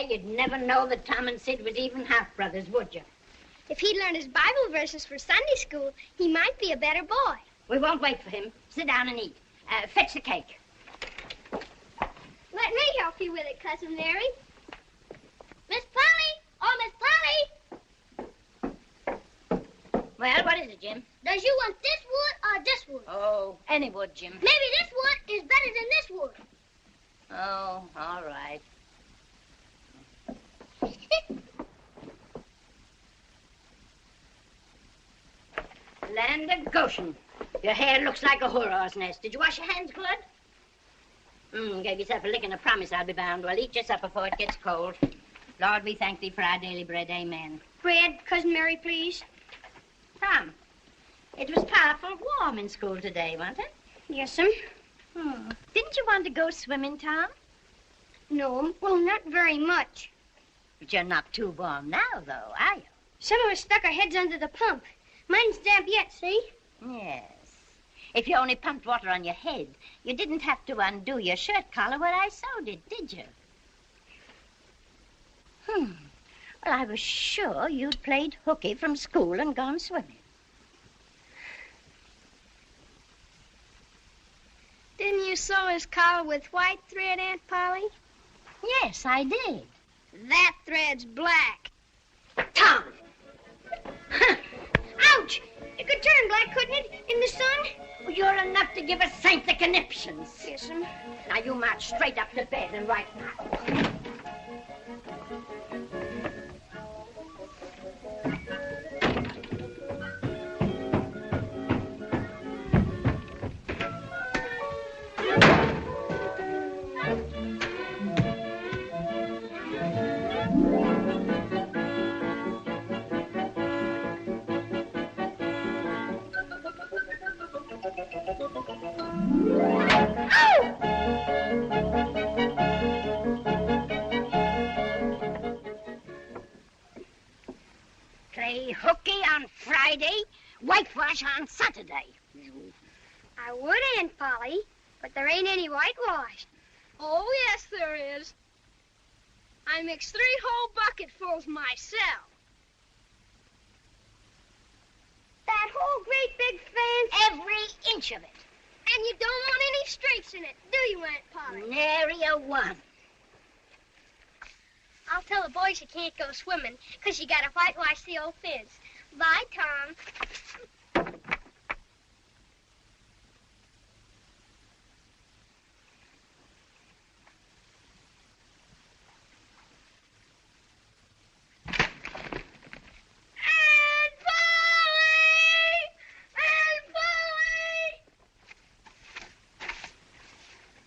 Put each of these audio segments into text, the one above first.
there, you'd never know that Tom and Sid was even half-brothers, would you? If he'd learned his Bible verses for Sunday school, he might be a better boy. We won't wait for him. Sit down and eat. Fetch the cake. Let me help you with it, Cousin Mary. Miss Polly! Oh, Miss Polly! Well, what is it, Jim? Does you want this wood or this wood? Oh, any wood, Jim. Maybe this wood is better than this wood. Oh, all right. Land of Goshen. Your hair looks like a horror's nest. Did you wash your hands good? Gave yourself a lick and a promise, I'll be bound. Well, eat your supper before it gets cold. Lord, we thank thee for our daily bread. Amen. Bread, Cousin Mary, please. Tom, it was powerful warm in school today, wasn't it? Yes'm. Didn't you want to go swimming, Tom? No, well, not very much. But you're not too warm now, though, are you? Some of us stuck our heads under the pump. Mine's damp yet, see? Yes. If you only pumped water on your head, you didn't have to undo your shirt collar where I sewed it, did you? Well, I was sure you'd played hooky from school and gone swimming. Didn't you sew his collar with white thread, Aunt Polly? Yes, I did. That thread's black. Tom! Ouch! It could turn black, couldn't it, in the sun? Well, you're enough to give a saint the conniptions. Yes'm. Now, you march straight up to bed and right now. Play hooky on Friday, whitewash on Saturday. I would, Aunt Polly, but there ain't any whitewash. Oh, yes, there is. I mixed 3 whole bucketfuls myself. That whole great big fence? Every inch of it. And you don't want any streaks in it, do you, Aunt Polly? Nary a one. I'll tell the boys you can't go swimming, 'cause you gotta whitewash the old fence. Bye, Tom.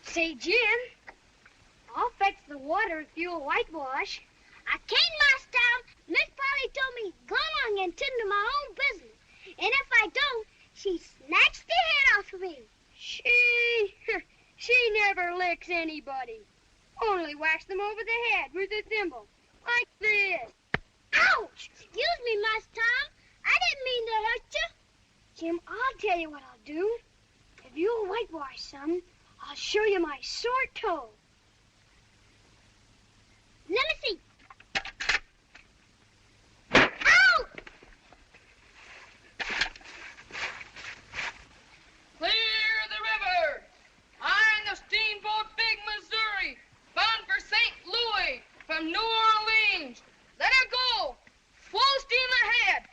Say, Jim, I'll fetch the water if you'll whitewash. I can't, Master Tom. Miss Polly told me go along and tend to my own business. And if I don't, she snatched the head off of me. She never licks anybody. Only whacks them over the head with a thimble, like this. Ouch! Excuse me, Master Tom. I didn't mean to hurt you. Jim, I'll tell you what I'll do. If you'll whitewash some, I'll show you my sore toe. Let me see. Ow! Clear the river! I'm the steamboat Big Missouri, bound for St. Louis from New Orleans. Let her go! Full steam ahead!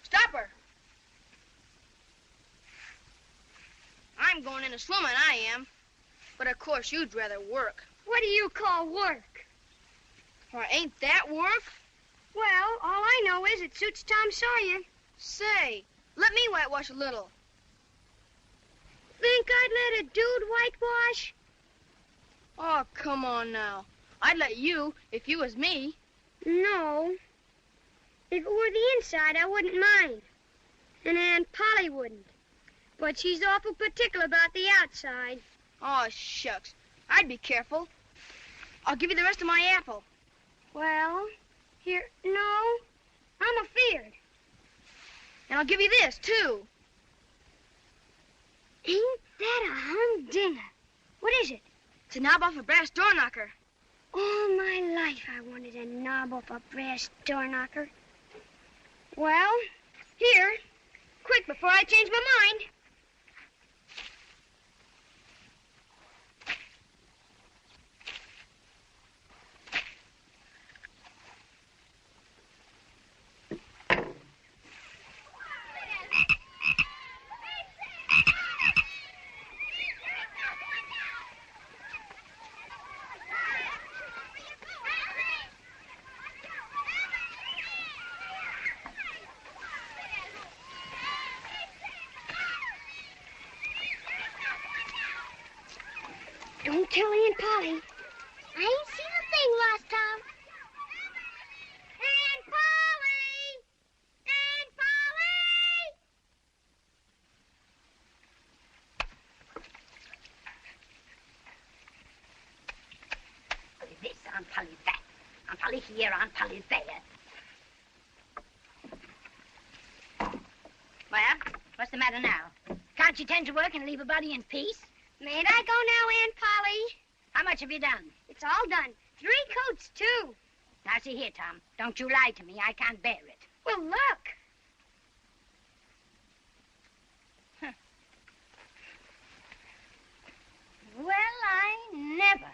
Stop her! I'm going into swimming, I am. But of course you'd rather work. What do you call work? Or ain't that work? Well, all I know is it suits Tom Sawyer. Say, let me whitewash a little. Think I'd let a dude whitewash? Oh, come on now. I'd let you if you was me. No. If it were the inside, I wouldn't mind. And Aunt Polly wouldn't. But she's awful particular about the outside. Oh, shucks. I'd be careful. I'll give you the rest of my apple. Well, here, no. I'm afeard. And I'll give you this, too. Ain't that a humdinger? What is it? It's a knob off a brass door knocker. All my life I wanted a knob off a brass door knocker. Well, here. Quick, before I change my mind. Don't tell Aunt Polly. I ain't seen a thing, Lost Tom. Aunt Polly! Aunt Polly! Polly this, Aunt Polly that. Aunt Polly here, Aunt Polly there. Well, what's the matter now? Can't you tend to work and leave a body in peace? Mayn't I go now, Aunt Polly? How much have you done? It's all done. 3 coats, too. Now, see here, Tom. Don't you lie to me. I can't bear it. Well, look. Well, I never.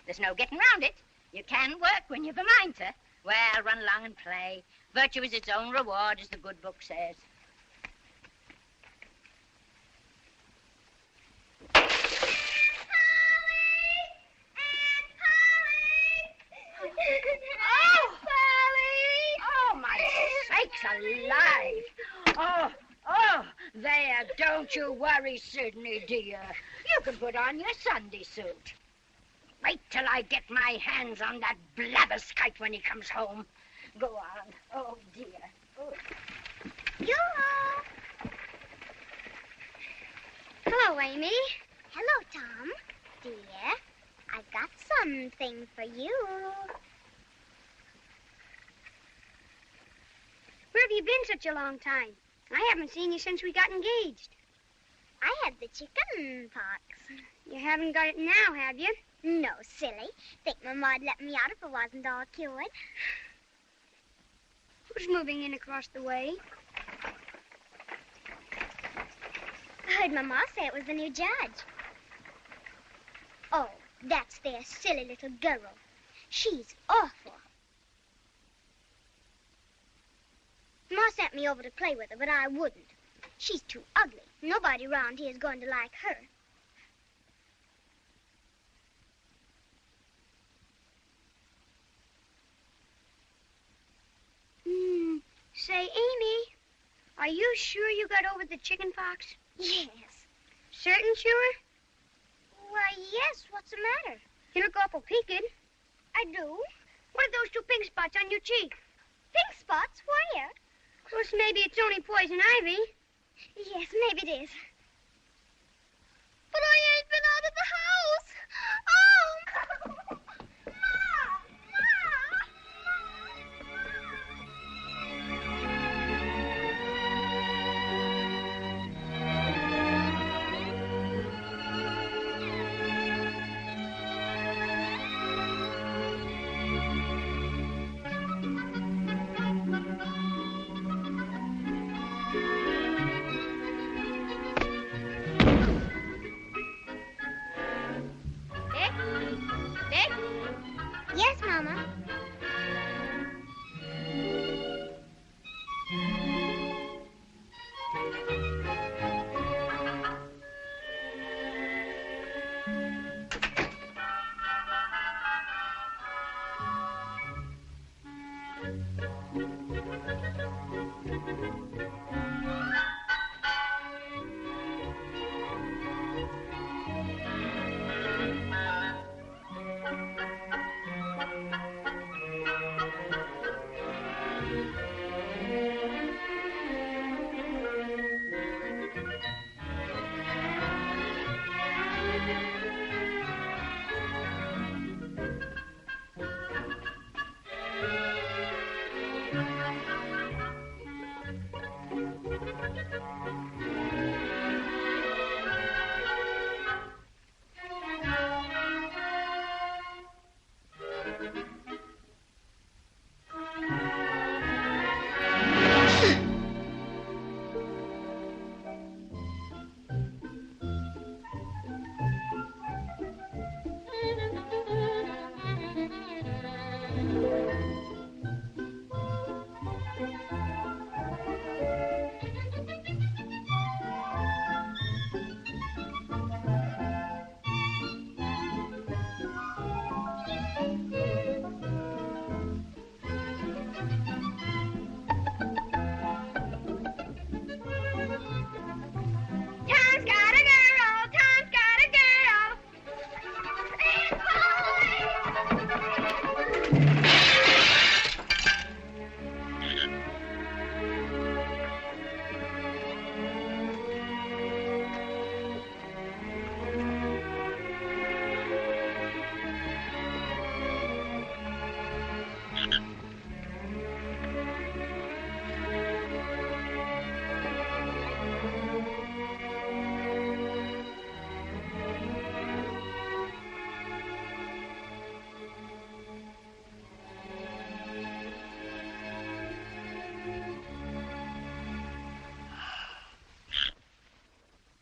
There's no getting round it. You can work when you've a mind to. Well, run along and play. Virtue is its own reward, as the good book says. Alive! Oh, there, don't you worry, Sidney, dear. You can put on your Sunday suit. Wait till I get my hands on that blabberskite when he comes home. Go on. Oh, dear. Oh. Yoo-hoo! Hello, Amy. Hello, Tom. Dear, I've got something for you. Where have you been such a long time? I haven't seen you since we got engaged. I had the chicken pox. You haven't got it now, have you? No, silly. Think my ma'd let me out if it wasn't all cured. Who's moving in across the way? I heard my ma say it was the new judge. Oh, that's their silly little girl. She's awful. Ma sent me over to play with her, but I wouldn't. She's too ugly. Nobody around here is going to like her. Say, Amy, are you sure you got over the chicken pox? Yes. Certain sure? Why, yes. What's the matter? You look awful peaked. I do. What are those 2 pink spots on your cheek? Pink spots? Where? Of course, maybe it's only poison ivy. Yes, maybe it is. But I ain't been out of the house. Oh! Yes, Mama.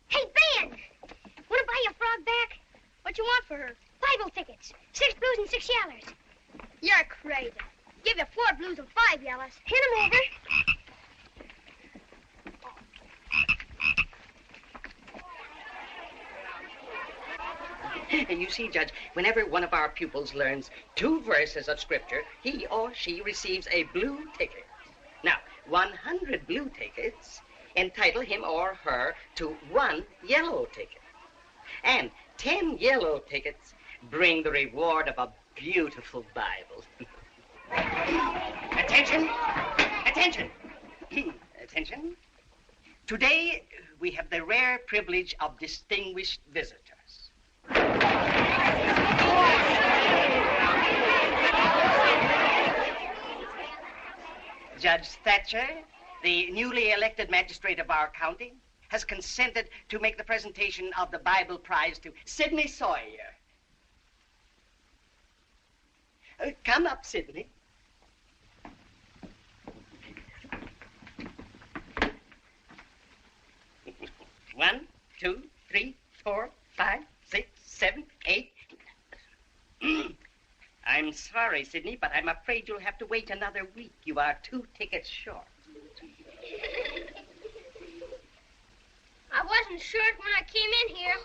Hey, Ben! Want to buy your frog back? What you want for her? Bible tickets. 6 blues and 6 yellers. You're crazy. Give you 4 blues and 5 yellers. Hand 'em over. And you see, Judge, whenever one of our pupils learns 2 verses of Scripture, he or she receives a blue ticket. Now, 100 blue tickets entitle him or her to 1 yellow ticket. And 10 yellow tickets bring the reward of a beautiful Bible. Attention! Attention! Attention! Today, we have the rare privilege of distinguished visitors. Judge Thatcher, the newly elected magistrate of our county, has consented to make the presentation of the Bible prize to Sidney Sawyer. Come up, Sidney. One, 2, 3, 4, 5, 6, 7, 8. I'm sorry, Sidney, but I'm afraid you'll have to wait another week. You are 2 tickets short. I wasn't short when I came in here.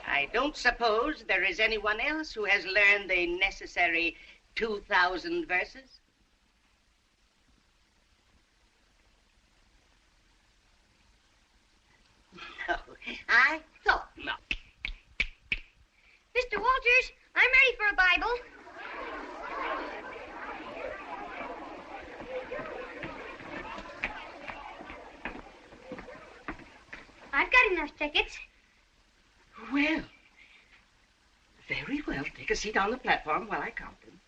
I don't suppose there is anyone else who has learned the necessary 2,000 verses? No, I thought not. Mr. Walters, I'm ready for a Bible. I've got enough tickets. Well, very well. Take a seat on the platform while I count them.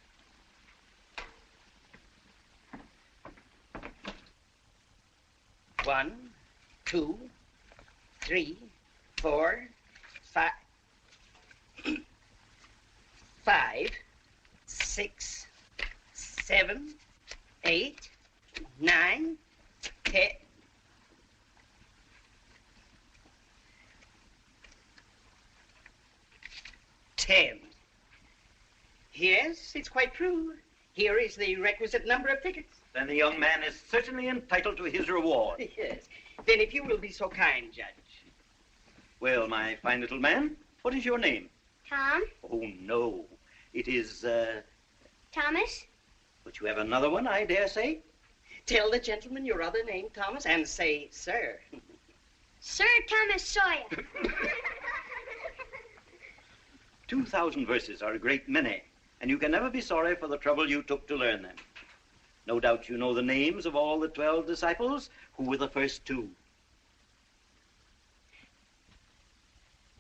One, 2, 3, 4, 5, 5, 6, 7, 8, 9, 10. 10. Yes, it's quite true. Here is the requisite number of tickets. Then the young man is certainly entitled to his reward. Yes. Then if you will be so kind, Judge. Well, my fine little man, what is your name? Tom. Oh, no. It is, Thomas. But you have another one, I dare say. Tell the gentleman your other name, Thomas, and say, sir. Sir Thomas Sawyer. 2,000 verses are a great many, and you can never be sorry for the trouble you took to learn them. No doubt you know the names of all the 12 disciples. Who were the first 2?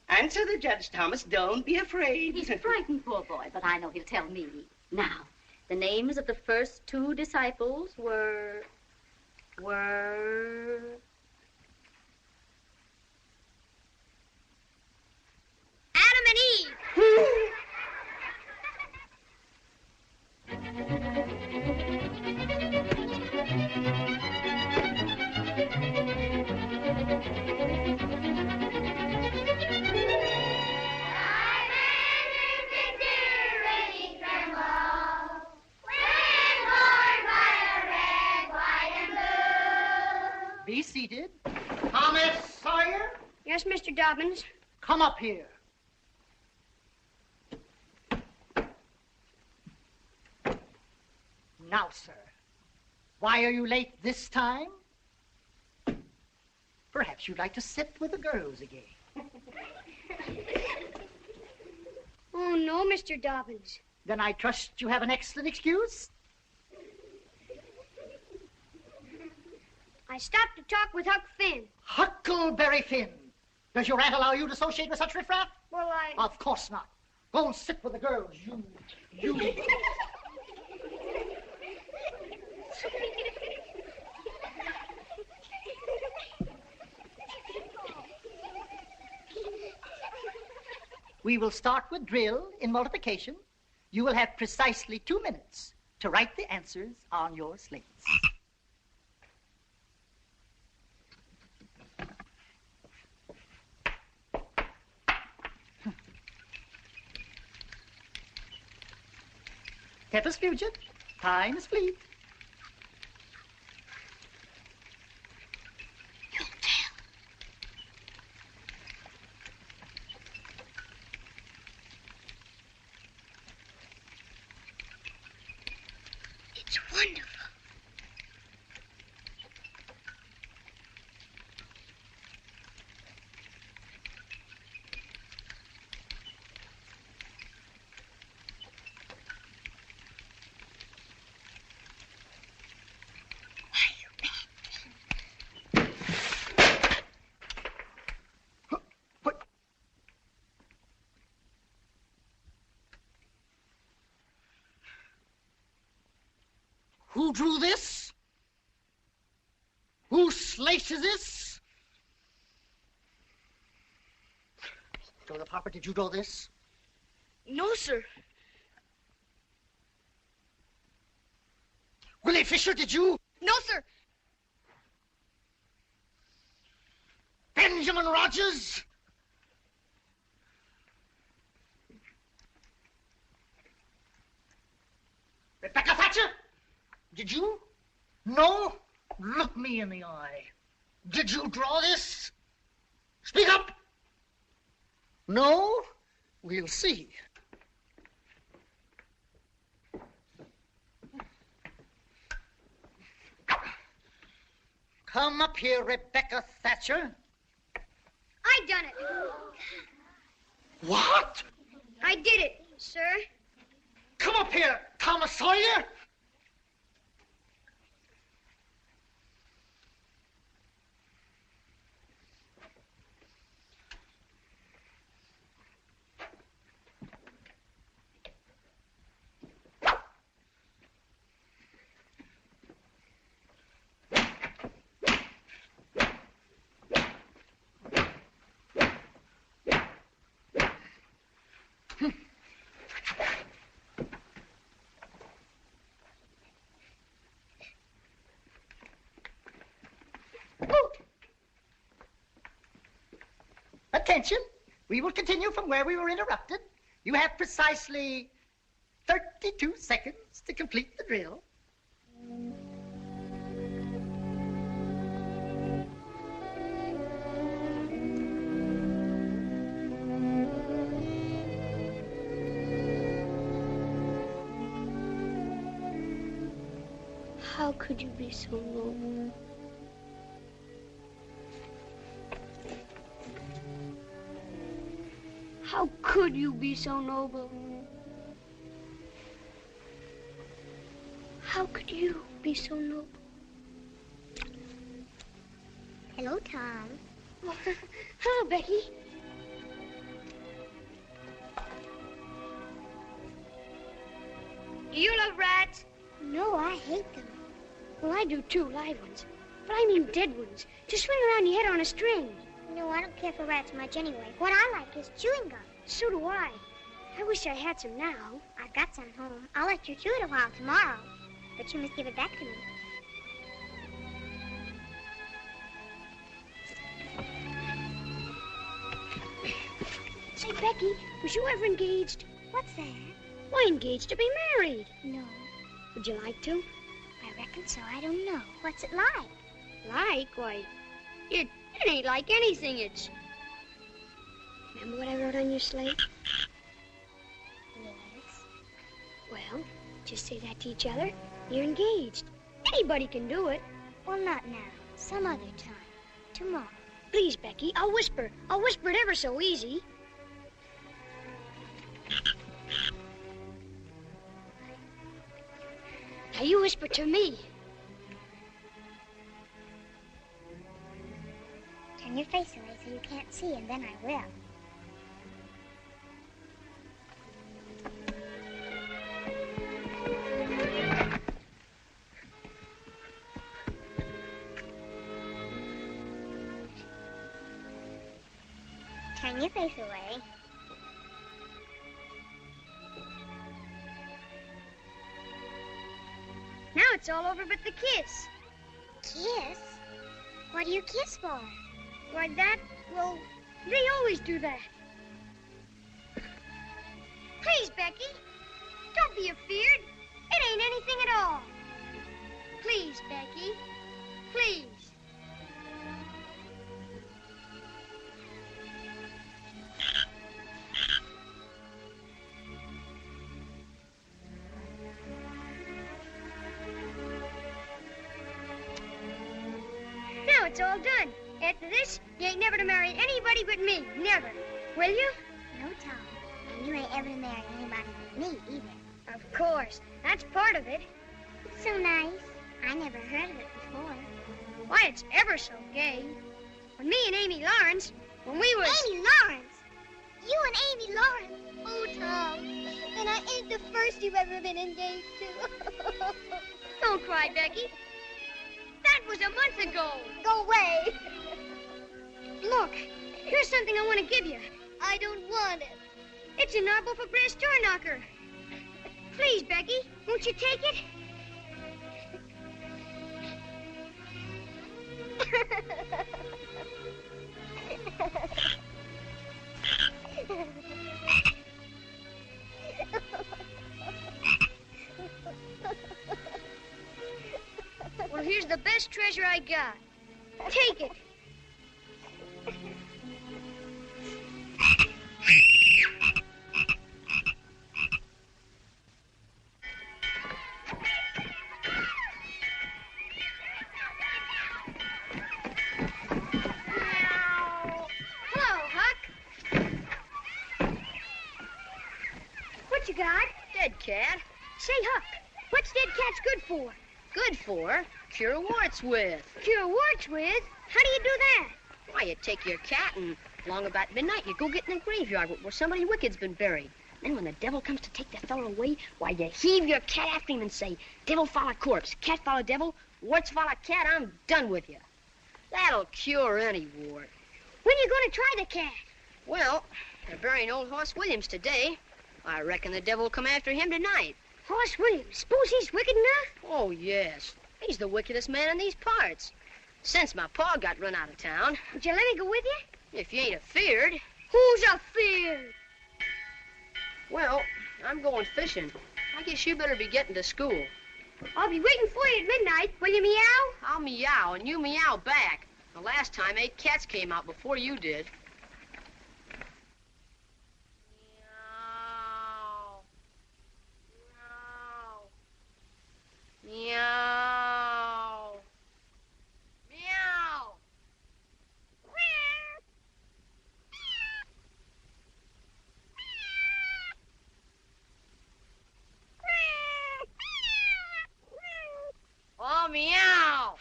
Answer the judge, Thomas. Don't be afraid. He's frightened, poor boy, but I know he'll tell me. Now, the names of the first 2 disciples were... Adam and Eve. Be seated. Thomas Sawyer, Yes, Mr. Dobbins. come up here. Now, sir, why are you late this time? Perhaps you'd like to sit with the girls again. Oh, no, Mr. Dobbins. Then I trust you have an excellent excuse? I stopped to talk with Huck Finn. Huckleberry Finn. Does your aunt allow you to associate with such riffraff? Well, Of course not. Go and sit with the girls, you. We will start with drill in multiplication. You will have precisely 2 minutes. to write the answers on your slates. Tethys fugit, time is fleet. It's wonderful. Who drew this? Whose slate is this? Brother Popper, did you draw this? No, sir. Willie Fisher, did you? No, sir. Benjamin Rogers? Rebecca Thatcher? Did you? No? Look me in the eye. Did you draw this? Speak up! No? We'll see. Come up here, Rebecca Thatcher. I done it. What? I did it, sir. Come up here, Thomas Sawyer. Attention. We will continue from where we were interrupted. You have precisely 32 seconds to complete the drill. How could you be so noble? How could you be so noble? How could you be so noble? Hello, Tom. Oh, hello, Becky. Do you love rats? No, I hate them. Well, I do too, live ones. But I mean dead ones. To swing around your head on a string. No, I don't care for rats much anyway. What I like is chewing gum. So do I. I wish I had some now. I've got some home. I'll let you chew it a while tomorrow. But you must give it back to me. Say, Becky, was you ever engaged? What's that? Why, engaged to be married. No, Would you like to? I reckon so. I don't know. What's it like? Like? Why, it ain't like anything. It's... Remember what I wrote on your slate? Yes. Well, just say that to each other. You're engaged. Anybody can do it. Well, not now. Some other time. Tomorrow. Please, Becky, I'll whisper. I'll whisper it ever so easy. Now you whisper to me. Turn your face away so you can't see, and then I will. Turn your face away. it's all over but the kiss. Kiss? What do you kiss for? Why, well, they always do that. Please, Becky, don't be afeard. It ain't anything at all. Please, Becky, please. Now it's all done. After this, you ain't never to marry anybody but me. Never. Will you? No, Tom. And you ain't ever to marry anybody but me either. Of course. That's part of it. It's so nice. I never heard of it before. Why, it's ever so gay. When me and Amy Lawrence, when we was... Amy Lawrence? You and Amy Lawrence? Oh, Tom. And I ain't the first you've ever been engaged to. Don't cry, Becky. That was a month ago. Go away. Look, here's something I want to give you. I don't want it. It's an arbor for brass door knocker. Please, Becky, won't you take it? Well, here's the best treasure I got. Take it. Hello, Huck. What you got? Dead cat. Say, Huck, what's dead cats good for? Good for? Cure warts with. Cure warts with? How do you do that? Why, you take your cat and along about midnight you go get in the graveyard where somebody wicked's been buried. Then when the devil comes to take the fellow away, why, you heave your cat after him and say, devil follow corpse, cat follow devil, warts follow cat, I'm done with you. That'll cure any wart. When you going to try the cat? Well, they're burying old Hoss Williams today. I reckon the devil will come after him tonight. Hoss Williams, suppose he's wicked enough? Oh, yes. He's the wickedest man in these parts. Since my pa got run out of town. Would you let me go with you? If you ain't afeard. Who's afeard? Well, I'm going fishing. I guess you better be getting to school. I'll be waiting for you at midnight. Will you meow? I'll meow, and you meow back. The last time 8 cats came out before you did. Meow. Meow. Meow. Meow. Oh, meow.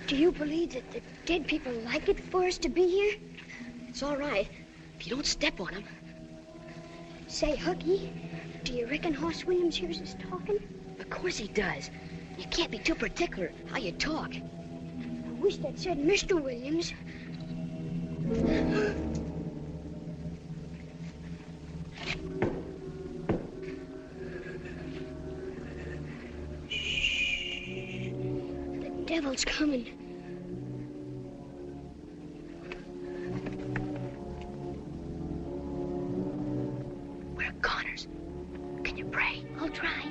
Do you believe that the dead people like it for us to be here? It's all right if you don't step on them. Say, Hooky, do you reckon Hoss Williams hears us talking? Of course he does. You can't be too particular how you talk. I wish that said Mr. Williams. The devil's coming. We're goners. Can you pray? I'll try.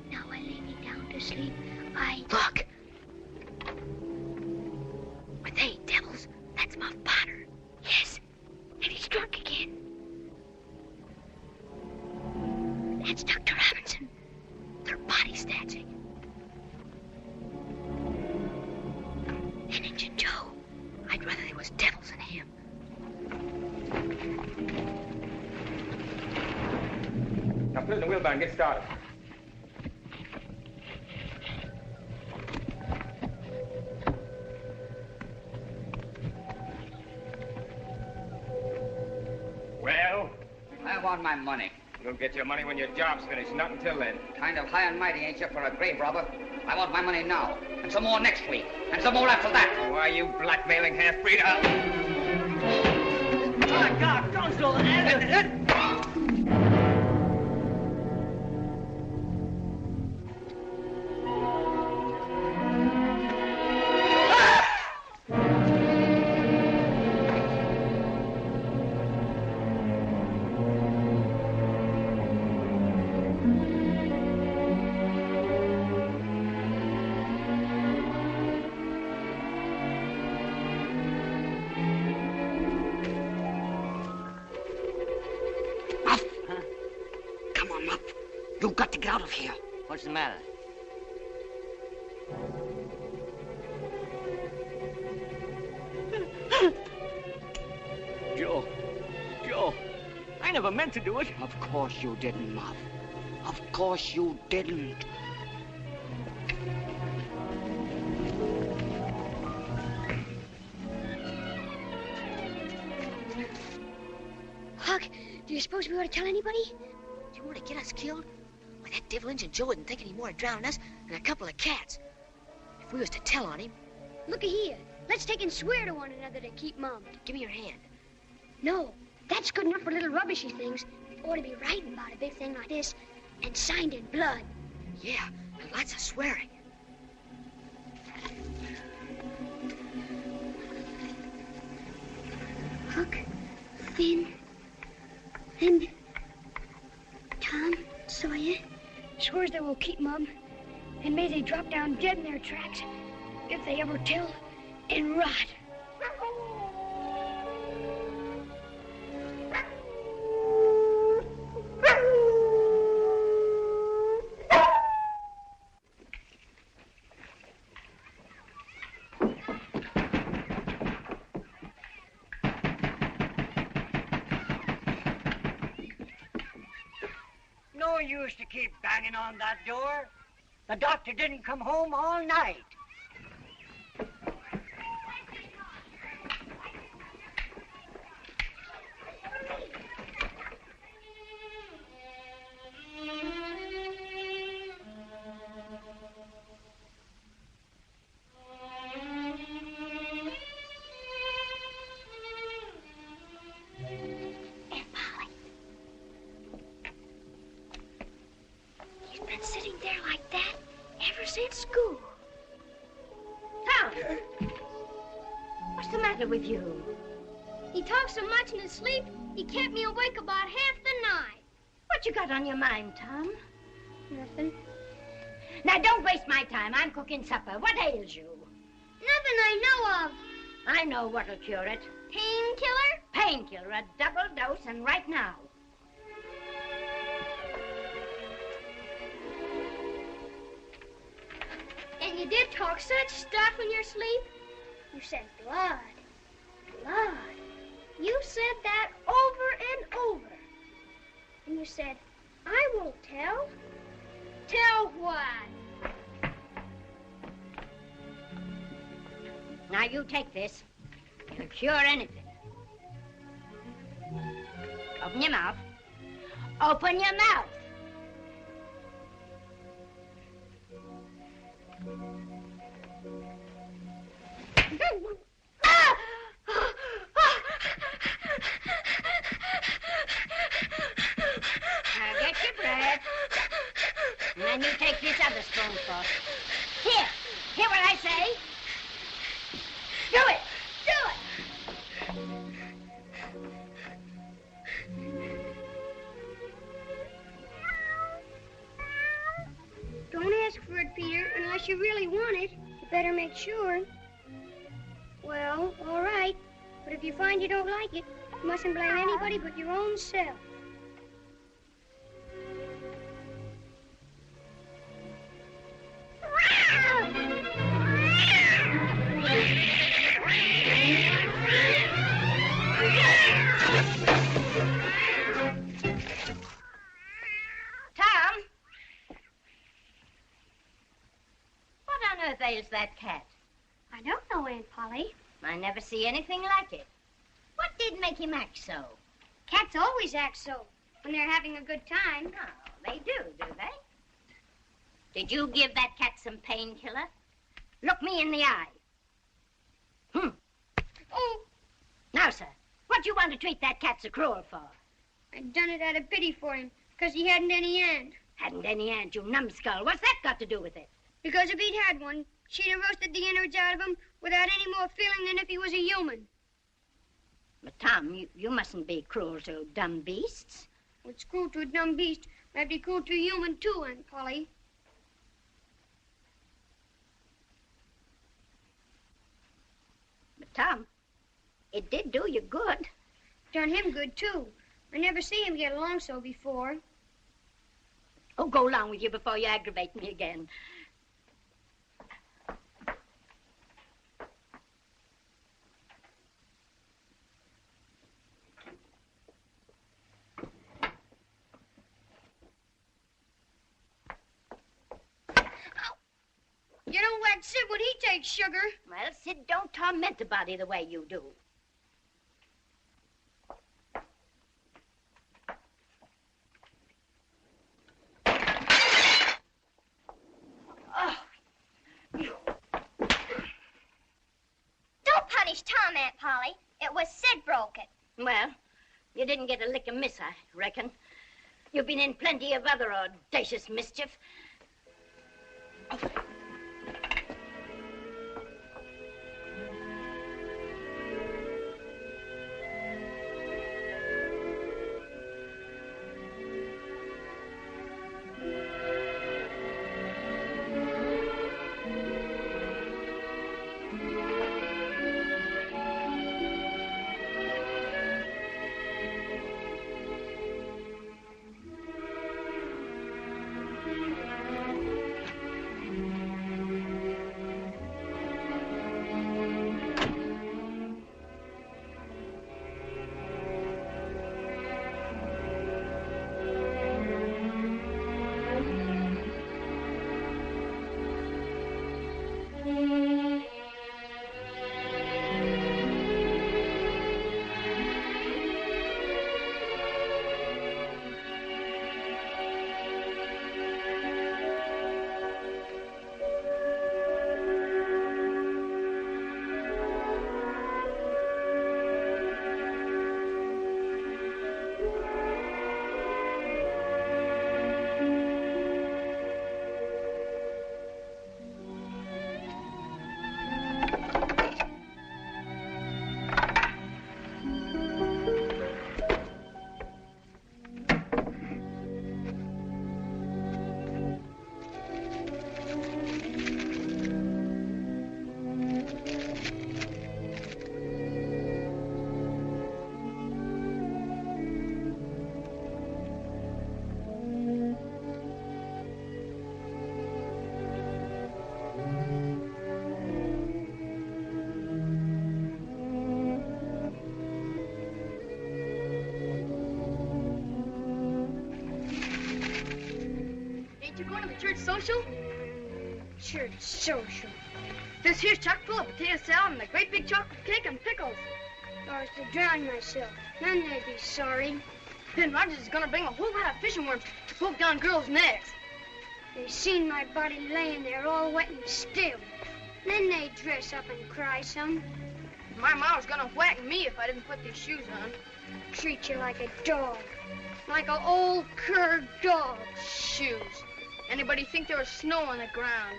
Now I lay me down to sleep. Look. Are they devils? That's Muff Potter. Yes. And he's Put it in the wheelbarrow and get started. Well? I want my money. You'll get your money when your job's finished, not until then. Kind of high and mighty, ain't you, for a grave robber? I want my money now, and some more next week, and some more after that. Why, you blackmailing half-breed? My God, don't throw that. You've got to get out of here. What's the matter? Joe, I never meant to do it. Of course you didn't, Muff. Of course you didn't. Huck, do you suppose we ought to tell anybody? Do you want to get us killed? Why, that devil Injun Joe wouldn't think any more of drowning us than a couple of cats. If we was to tell on him... Look here. Let's take and swear to one another to keep mum. Give me your hand. No, that's good enough for little rubbishy things. Ought to be writing about a big thing like this and signed in blood. Yeah, and lots of swearing. Huck, Finn, and Tom, Sawyer swears they will keep mum, and may they drop down dead in their tracks if they ever tell and rot. No use to keep banging on that door. The doctor didn't come home all night. Sitting there like that ever since school. Tom! What's the matter with you? He talks so much in his sleep, he kept me awake about half the night. What you got on your mind, Tom? Nothing. Now, don't waste my time. I'm cooking supper. What ails you? Nothing I know of. I know what'll cure it. Painkiller? Painkiller, a double dose, and right now. And you did talk such stuff in your sleep. You said blood, blood. You said that over and over. And you said, I won't tell. Tell what? Now, you take this. It'll cure anything. Open your mouth. Open your mouth. Now get your breath. And then you take this other spoonful. Here. Hear what I say? Do it. Do it. Don't ask for it, Peter, unless you really want it. You better make sure. Well, all right. But if you find you don't like it, you mustn't blame anybody but your own self. that cat? I don't know, Aunt Polly. I never see anything like it. What did make him act so? Cats always act so when they're having a good time. No, they do they? Did you give that cat some painkiller? Look me in the eye. Oh, Now, sir, what do you want to treat that cat so cruel for? I done it out of pity for him, because he hadn't any aunt. Hadn't any aunt, you numbskull. What's that got to do with it? Because if he'd had one, she'd have roasted the innards out of him without any more feeling than if he was a human. But, Tom, you mustn't be cruel to dumb beasts. What's cruel to a dumb beast might be cruel to a human, too, Aunt Polly. But, Tom, it did do you good. Done him good, too. I never see him get along so before. Oh, go along with you before you aggravate me again. You don't whack Sid when he takes sugar. Well, Sid, don't torment a body the way you do. Don't punish Tom, Aunt Polly. It was Sid broke it. Well, you didn't get a lick amiss, I reckon. You've been in plenty of other audacious mischief. Oh. You going to the church social? Church social. This here's chock full of potato salad and a great big chocolate cake and pickles. If I was to drown myself, then they'd be sorry. Ben Rogers is going to bring a whole lot of fishing worms to poke down girls' necks. They seen my body laying there all wet and still. Then they'd dress up and cry some. My ma was going to whack me if I didn't put these shoes on. Treat you like a dog. Like an old cur dog. Shoes. Anybody think there was snow on the ground?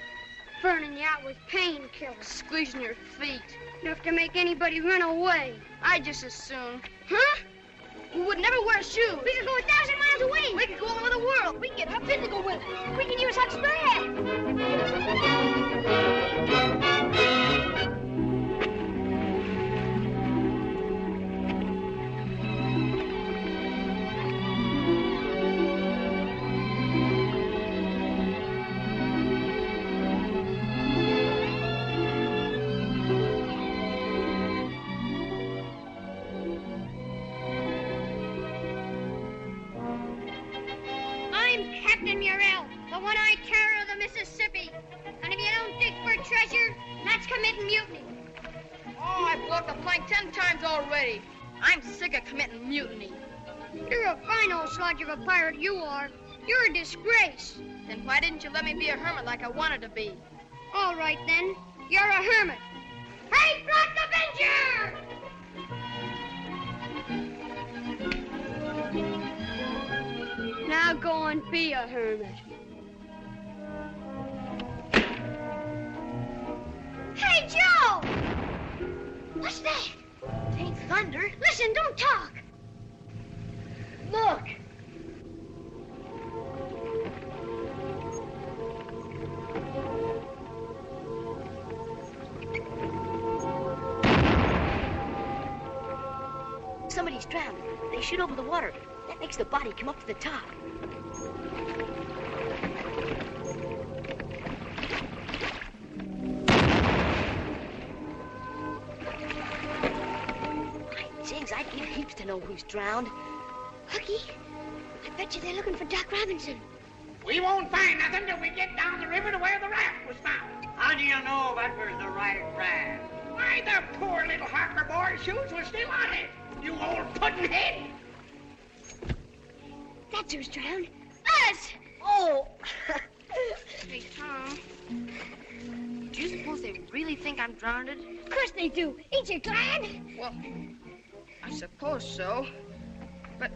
Burning you out with painkillers. Squeezing your feet. Enough to make anybody run away. I'd just as soon. Huh? We would never wear shoes. We could go 1,000 miles away. We could go all over the world. We can get Huck Finn to go with us. We can use Huck's bag. I'm Captain Murrell, the one-eyed terror of the Mississippi. And if you don't dig for treasure, That's committing mutiny. Oh, I've walked the plank 10 times already. I'm sick of committing mutiny. You're a fine old sludge of a pirate, you are. You're a disgrace. Then why didn't you let me be a hermit like I wanted to be? All right, then. You're a hermit. Hey, Black Avenger! Now go and be a hermit. Hey, Joe! What's that? It ain't thunder. Listen, don't talk. Look. Somebody's drowned. They shoot over the water. That makes the body come up to the top. My jigs, I'd give heaps to know who's drowned. Hooky, I bet you they're looking for Doc Robinson. We won't find nothing till we get down the river to where the raft was found. How do you know that was the right raft? Why, the poor little hopper boy's shoes were still on it. You old puddin'-head. That's who's drowned. Us! Oh! Hey, Tom. Do you suppose they really think I'm drowned? Of course they do. Ain't you glad? Well, I suppose so. But,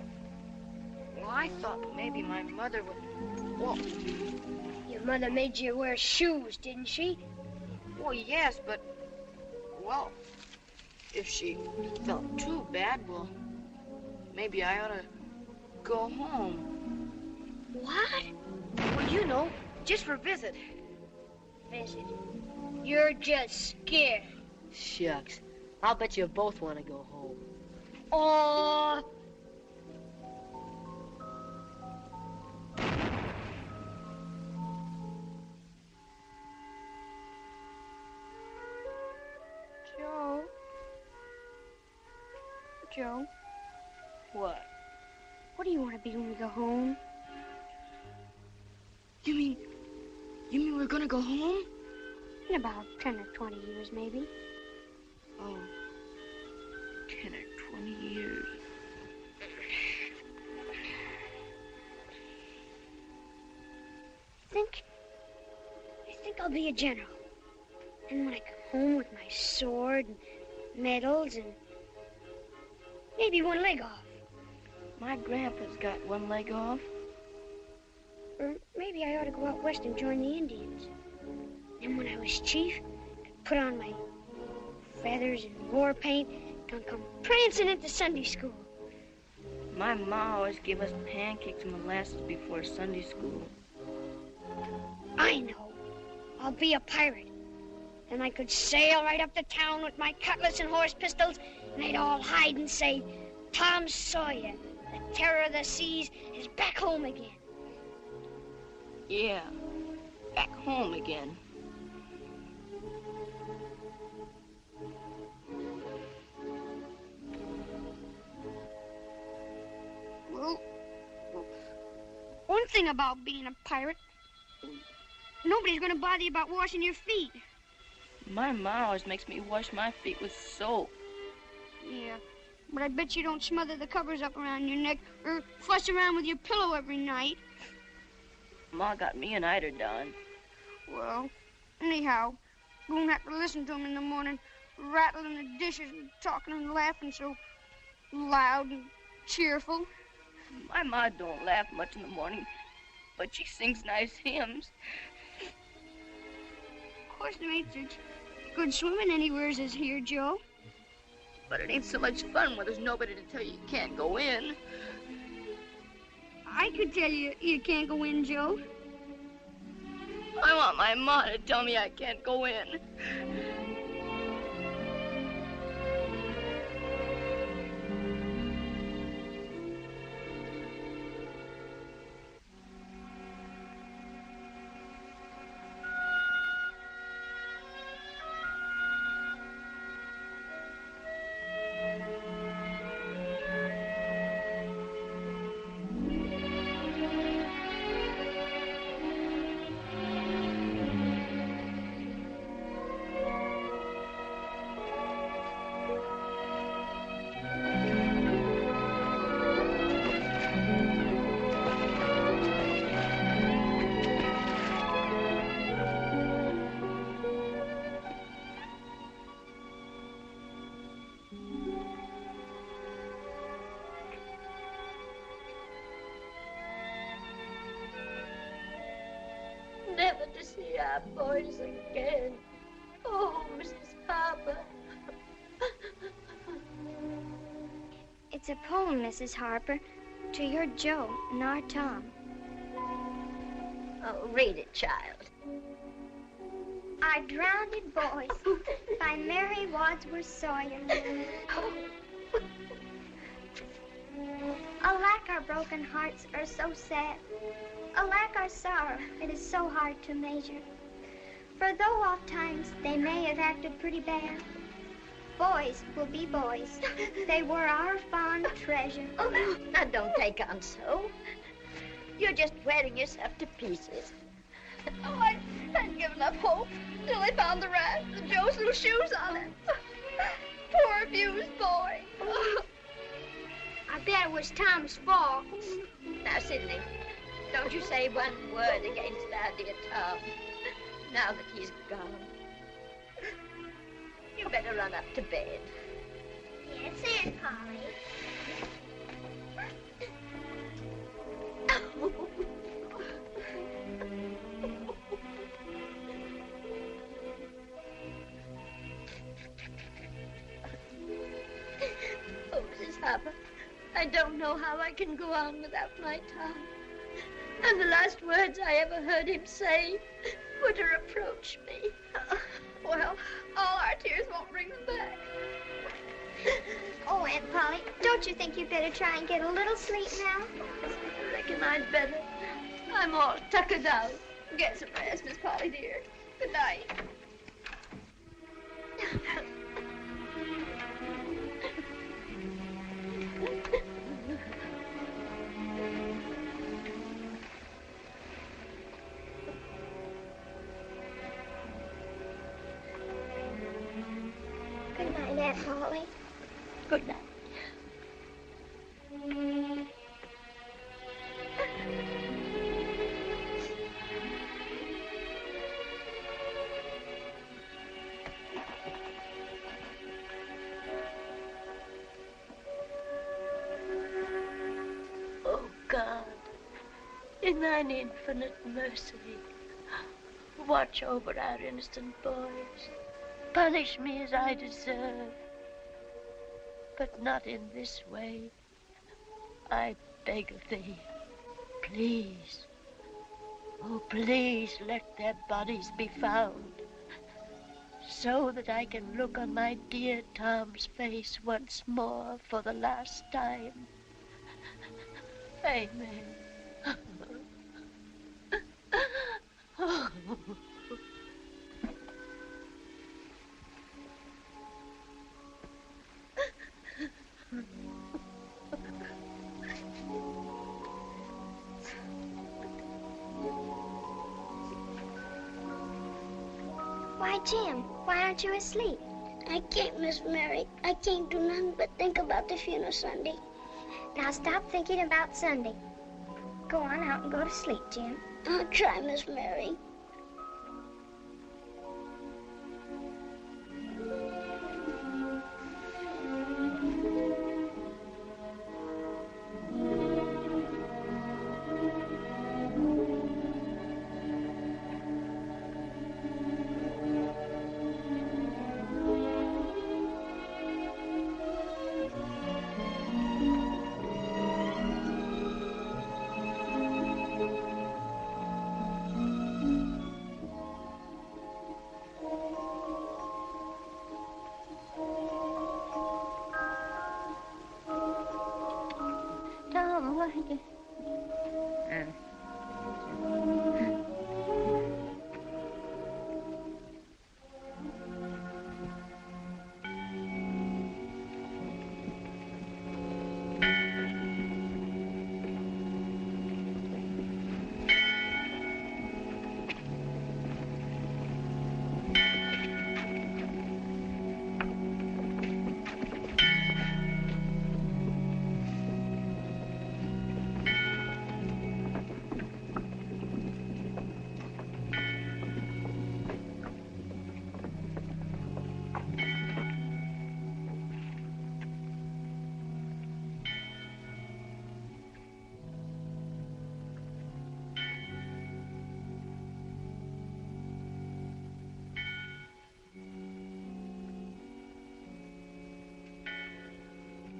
well, I thought maybe my mother would... Well, Your mother made you wear shoes, didn't she? well, yes, but... Well, if she felt too bad, well, maybe I ought to go home. What? Well, you know, just for a visit. Visit. You're just scared. Shucks. I'll bet you both want to go home. Oh. Joe, What? what do you want to be when we go home? You mean we're gonna go home? In about 10 or 20 years, maybe. Oh, 10 or 20 years. I think I'll be a general. And when I come home with my sword and medals and maybe one leg off. My grandpa's got one leg off. Or maybe I ought to go out west and join the Indians. And when I was chief, I'd put on my feathers and war paint and come prancing into Sunday school. My ma always gave us pancakes and molasses before Sunday school. I know. I'll be a pirate. And I could sail right up to town with my cutlass and horse pistols, and they'd all hide and say, Tom Sawyer, the terror of the seas, is back home again. Yeah, back home again. Well, one thing about being a pirate, nobody's going to bother you about washing your feet. My ma always makes me wash my feet with soap. Yeah, but I bet you don't smother the covers up around your neck or fuss around with your pillow every night. Ma got me an eider done. Well, anyhow, you won't have to listen to him in the morning, rattling the dishes and talking and laughing so loud and cheerful. My ma don't laugh much in the morning, but she sings nice hymns. Of course, there ain't such good swimming anywheres as here, Joe. But it ain't so much fun when there's nobody to tell you can't go in. I could tell you you can't go in, Joe. I want my ma to tell me I can't go in. our boys again. Oh, Mrs. Harper. It's a poem, Mrs. Harper, to your Joe and our Tom. Oh, read it, child. Our Drowned Boys by Mary Wadsworth Sawyer. Alack, our broken hearts are so sad. Alack, our sorrow, it is so hard to measure. For though oft times they may have acted pretty bad, boys will be boys. They were our fond treasure. Oh, now don't take on so. You're just wearing yourself to pieces. Oh, I'd given up hope till I found the raft with Joe's little shoes on it. Poor abused boy. I bet it was Tom's fault. Now, Sidney, don't you say one word against our dear Tom, now that he's gone. You better run up to bed. Yes, Aunt Polly. Oh, Mrs. Harper, I don't know how I can go on without my Tom. And the last words I ever heard him say were to reproach me. Well, all our tears won't bring them back. Oh, Aunt Polly, don't you think you'd better try and get a little sleep now? I reckon I'd better. I'm all tuckered out. Get some rest, Miss Polly, dear. Good night. Good night, Aunt Polly. Good night. Oh, God, in thine infinite mercy, watch over our innocent boys. Punish me as I deserve, but not in this way. I beg of thee, please, oh, please let their bodies be found, so that I can look on my dear Tom's face once more for the last time. Amen. Why, Jim, why aren't you asleep? I can't, Miss Mary. I can't do nothing but think about the funeral Sunday. Now stop thinking about Sunday. Go on out and go to sleep, Jim. I'll try, Miss Mary.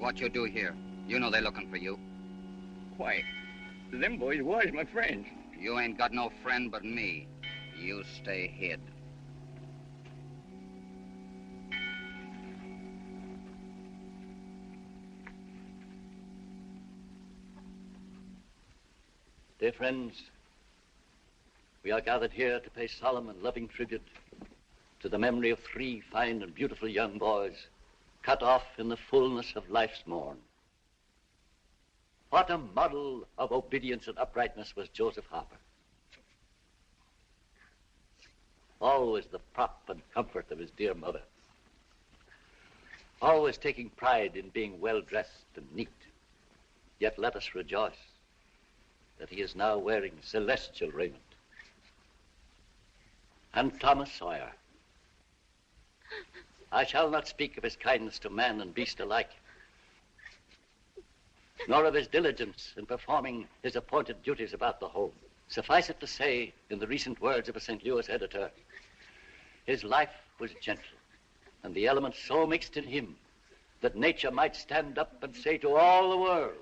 What you do here? You know they're looking for you. Why, them boys was my friends. You ain't got no friend but me. You stay hid. Dear friends, we are gathered here to pay solemn and loving tribute to the memory of 3 fine and beautiful young boys cut off in the fullness of life's morn. What a model of obedience and uprightness was Joseph Harper. Always the prop and comfort of his dear mother. Always taking pride in being well-dressed and neat. Yet let us rejoice that he is now wearing celestial raiment. And Thomas Sawyer. I shall not speak of his kindness to man and beast alike, nor of his diligence in performing his appointed duties about the home. Suffice it to say, in the recent words of a St. Louis editor, his life was gentle, and the elements so mixed in him that nature might stand up and say to all the world,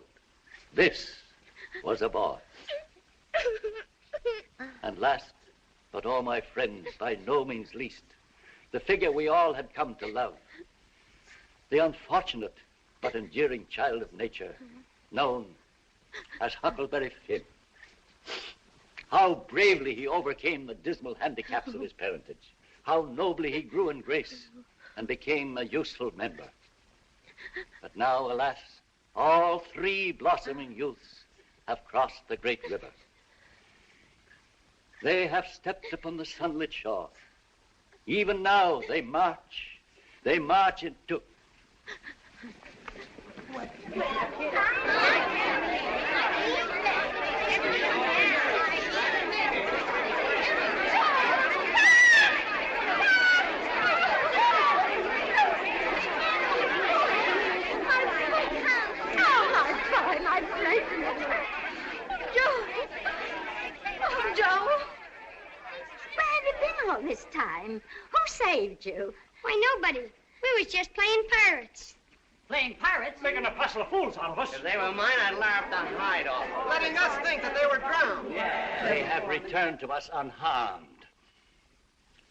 this was a boy. And last, but all my friends, by no means least, the figure we all had come to love, the unfortunate but endearing child of nature, known as Huckleberry Finn. How bravely he overcame the dismal handicaps of his parentage. How nobly he grew in grace and became a useful member. But now, alas, all 3 blossoming youths have crossed the great river. They have stepped upon the sunlit shore. Even now they march into... All this time. Who saved you? Why, nobody. We was just playing pirates. Playing pirates? Making a passel of fools out of us. If they were mine, I'd laugh the hide off. Letting us think that they were drowned. They have returned to us unharmed.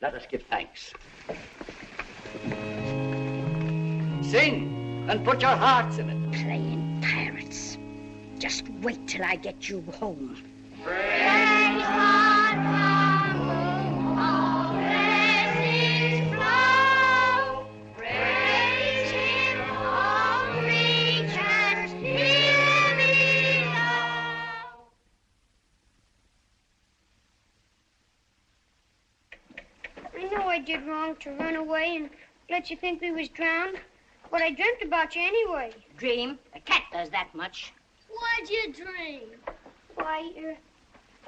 Let us give thanks. Sing and put your hearts in it. Playing pirates. Just wait till I get you home. Praise God from whom all blessings flow. Praise Him, all creatures here below. I know I did wrong to run away and let you think we was drowned, but I dreamt about you anyway. Dream? A cat does that much. What'd you dream?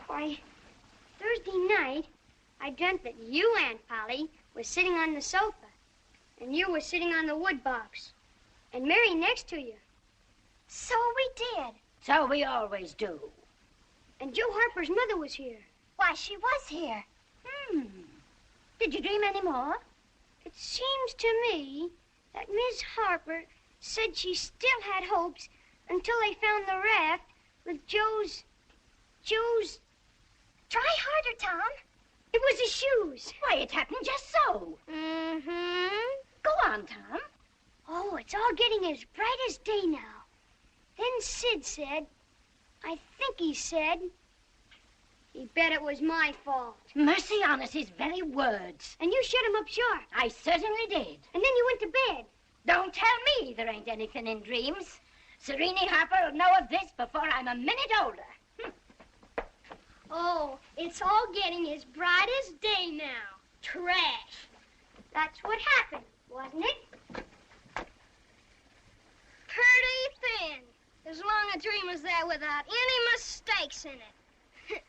Why, Thursday night, I dreamt that you, Aunt Polly, was sitting on the sofa, and you were sitting on the wood box, and Mary next to you. So we did. So we always do. And Joe Harper's mother was here. Why, she was here. Did you dream any more? It seems to me that Miss Harper said she still had hopes until they found the raft with Joe's... Try harder, Tom. It was his shoes. Why, it happened just so. Mm-hmm. Go on, Tom. Oh, it's all getting as bright as day now. Then Sid said, I think he said, he bet it was my fault. Mercy on us, his very words. And you shut him up sharp. I certainly did. And then you went to bed. Don't tell me there ain't anything in dreams. Serene Harper will know of this before I'm a minute older. Oh, it's all getting as bright as day now. Trash. That's what happened, wasn't it? Pretty thin. As long a dream as that without any mistakes in it.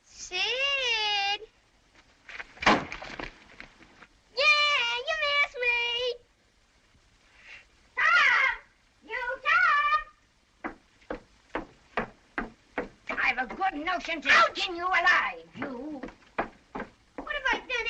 Sid! Yeah, you missed me! I've a good notion to skin you alive, you. What have I done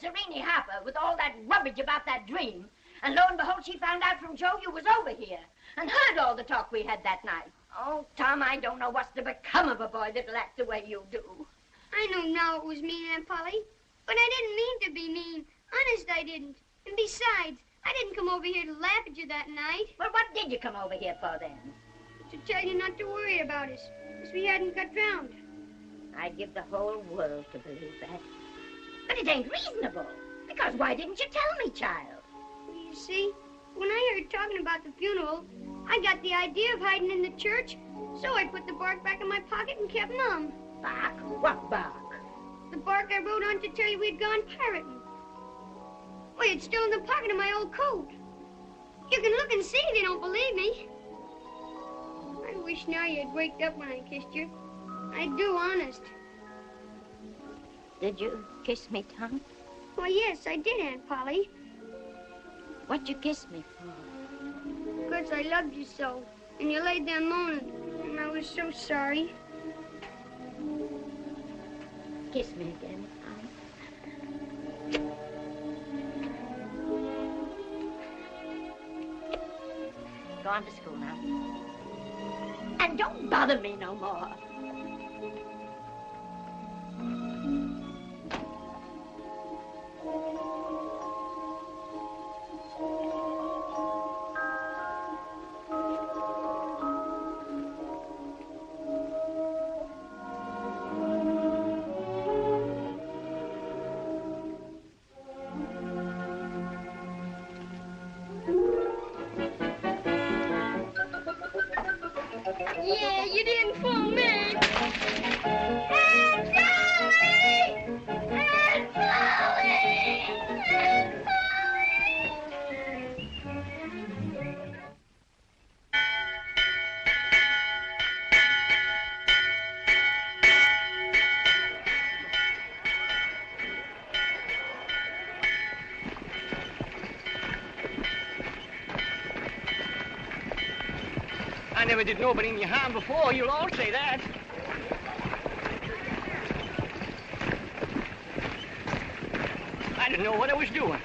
Serene Harper with all that rubbish about that dream. And lo and behold, she found out from Joe you was over here and heard all the talk we had that night. Oh, Tom, I don't know what's to become of a boy that'll act the way you do. I know now it was mean, Aunt Polly. But I didn't mean to be mean. Honest, I didn't. And besides, I didn't come over here to laugh at you that night. Well, what did you come over here for then? To tell you not to worry about us, because we hadn't got drowned. I'd give the whole world to believe that. But it ain't reasonable. Because why didn't you tell me, child? You see, when I heard talking about the funeral, I got the idea of hiding in the church, so I put the bark back in my pocket and kept mum. Bark? What bark? The bark I wrote on to tell you we'd gone pirating. Why, it's still in the pocket of my old coat. You can look and see if you don't believe me. I wish now you'd waked up when I kissed you. I do, honest. Did you kiss me, Tom? Why, yes, I did, Aunt Polly. What'd you kiss me for? Because I loved you so. And you laid there moaning. And I was so sorry. Kiss me again, Tom. Go on to school now. And don't bother me no more. Yeah, you didn't fool me. I never did nobody any harm before. You'll all say that. I didn't know what I was doing.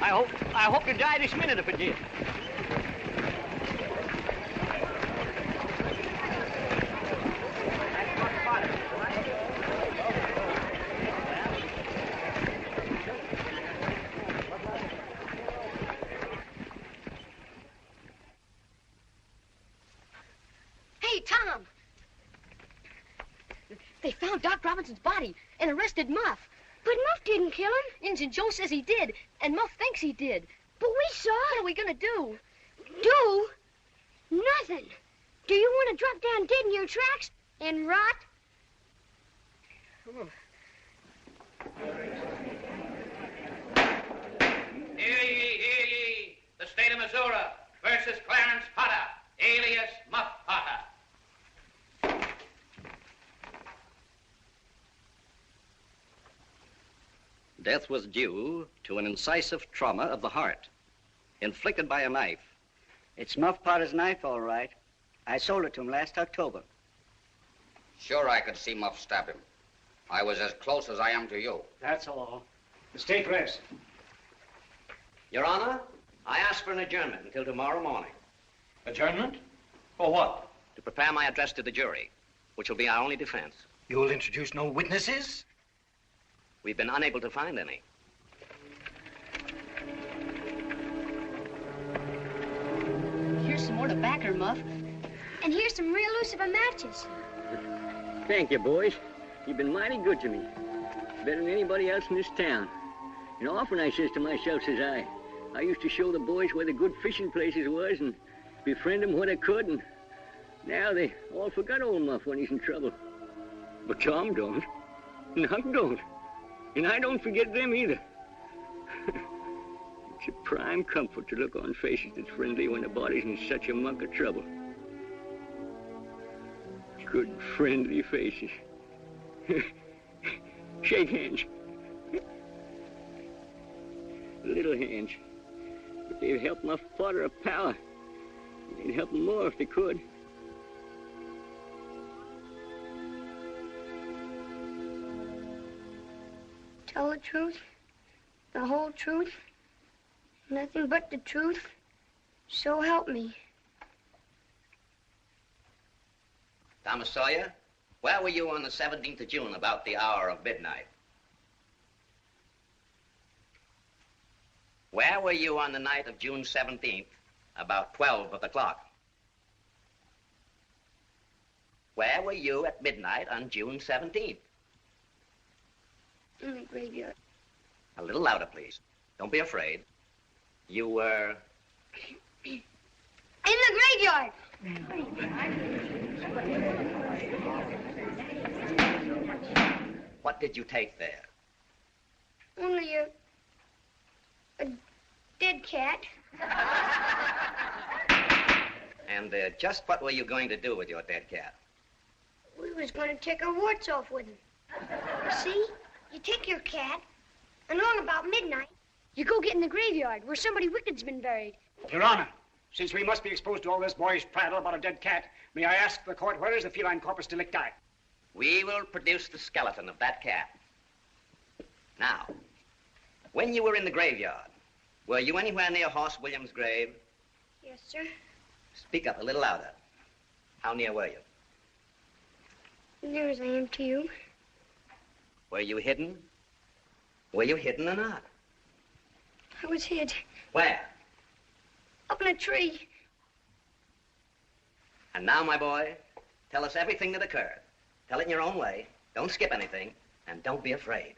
I hope to die this minute if I did. Hey, Tom! They found Doc Robinson's body and arrested Muff. But Muff didn't kill him. Injun Joe says he did, and Muff thinks he did. But we saw What it. are we gonna do? Do? Nothing. Do you want to drop down dead in your tracks and rot? Hear ye, hear ye. The state of Missouri versus Clarence Potter, alias Muff Potter. Death was due to an incisive trauma of the heart, inflicted by a knife. It's Muff Potter's knife, all right. I sold it to him last October. Sure, I could see Muff stab him. I was as close as I am to you. That's all. The state rest. Your Honor, I ask for an adjournment until tomorrow morning. Adjournment? For what? To prepare my address to the jury, which will be our only defense. You will introduce no witnesses? We've been unable to find any. Here's some more tobacco, Muff. And here's some real Lucifer matches. Thank you, boys. You've been mighty good to me. Better than anybody else in this town. And often I says to myself, says I used to show the boys where the good fishing places was and befriend them when I could, and now they all forgot old Muff when he's in trouble. But Tom don't, and Huck don't, and I don't forget them either. It's a prime comfort to look on faces that's friendly when the body's in such a muck of trouble. Good, friendly faces. Shake hands. Little hands. But they've helped Muff Potter a power. They'd help him more if they could. Tell the truth. The whole truth, nothing but the truth, so help me. Thomas Sawyer, where were you on the 17th of June about the hour of midnight? Where were you on the night of June 17th, about 12 of the clock? Where were you at midnight on June 17th? In the graveyard. A little louder, please. Don't be afraid. You were... In the graveyard! What did you take there? Only a dead cat. And just what were you going to do with your dead cat? We was going to take our warts off with him. See? You take your cat, and along about midnight, you go get in the graveyard where somebody wicked's been buried. Your Honor, since we must be exposed to all this boyish prattle about a dead cat, may I ask the court, where is the feline corpus delicti? We will produce the skeleton of that cat. Now, when you were in the graveyard, were you anywhere near Horse William's grave? Yes, sir. Speak up a little louder. How near were you? Near as I am to you. Were you hidden? Were you hidden or not? I was hid. Where? Up in a tree. And now, my boy, tell us everything that occurred. Tell it in your own way. Don't skip anything, and don't be afraid.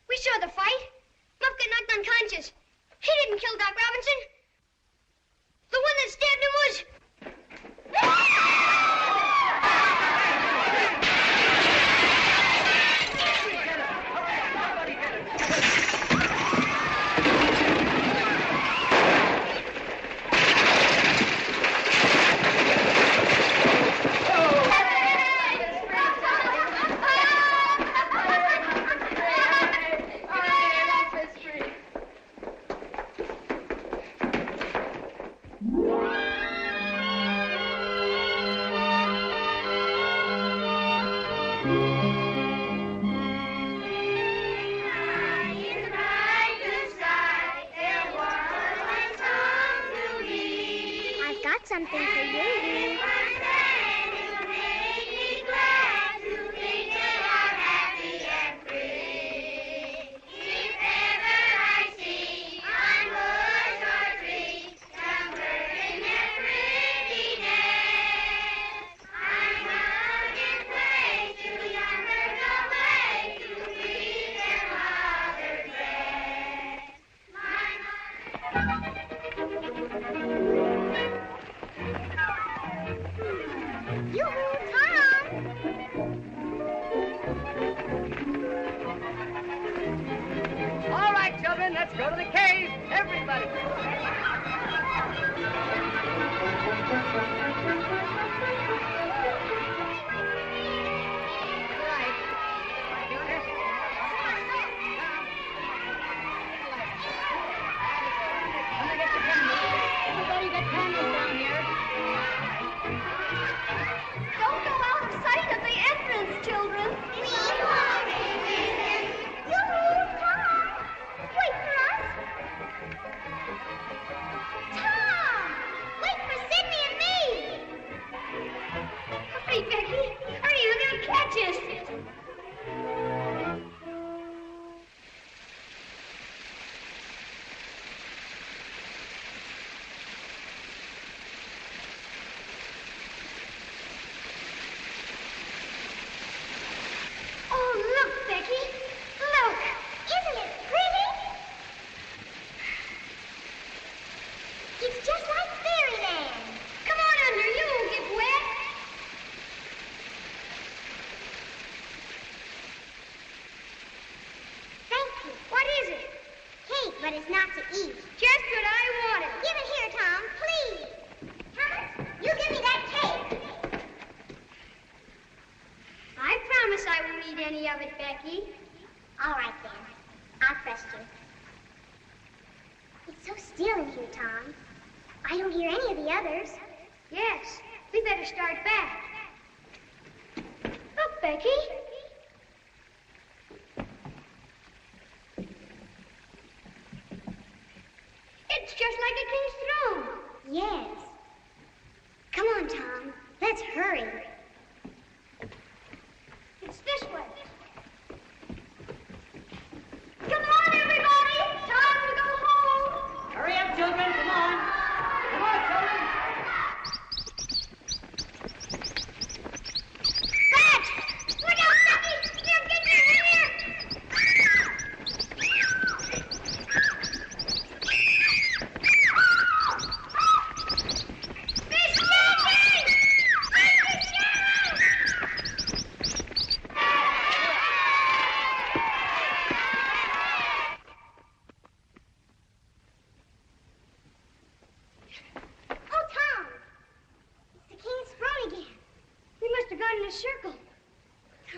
We saw the fight. Muff got knocked unconscious. He didn't kill Doc Robinson. The one that stabbed him was... Something for you. Let's go to the cave, everybody. Everybody get candles down here. Don't go out of sight of the entrance, children. We want it. Yoo-hoo, Tom! Wait for us. Tom! Wait for Sidney and me! Hurry, Becky. Hurry, they're going to catch us. Oh, look, Becky. Look. Isn't it pretty? It's just like fairyland. Come on under, you won't get wet. Thank you. What is it? Cake, but it's not to eat. Just what I wanted. Give it here, Tom, please. Thomas, you give me that cake. I promise I won't eat any of it, Becky. All right, then. I'll trust you. It's so still in here, Tom. I don't hear any of the others. Yes, we better start back. Look, Becky.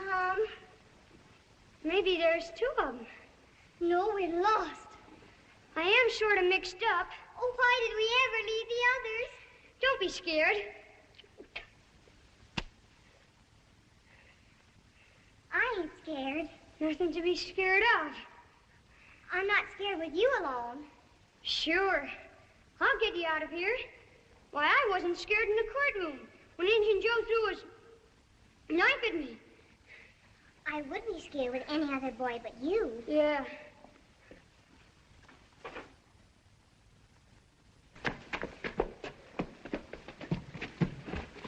Tom, maybe there's two of them. No, we're lost. I am sort of mixed up. Oh, why did we ever leave the others? Don't be scared. I ain't scared. Nothing to be scared of. I'm not scared with you alone. Sure. I'll get you out of here. Why, I wasn't scared in the courtroom when Injun Joe threw his knife at me. I wouldn't be scared with any other boy but you. Yeah.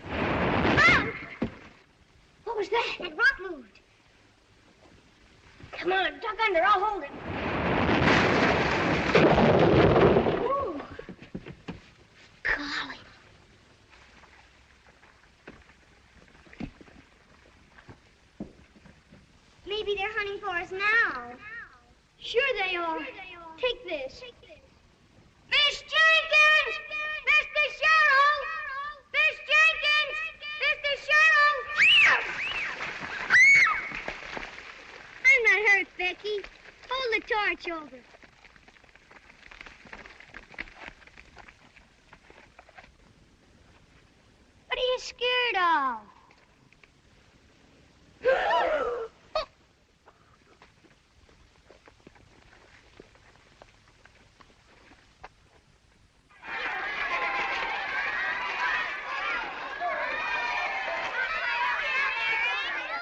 Mom! What was that? That rock moved. Come on, duck under. I'll hold it. Ooh. Golly. Maybe they're hunting for us now. Sure they are. Take this. Miss Jenkins! Mr. Sherrill! Miss Jenkins! Mr. Sherrill! I'm not hurt, Becky. Hold the torch over. What are you scared of?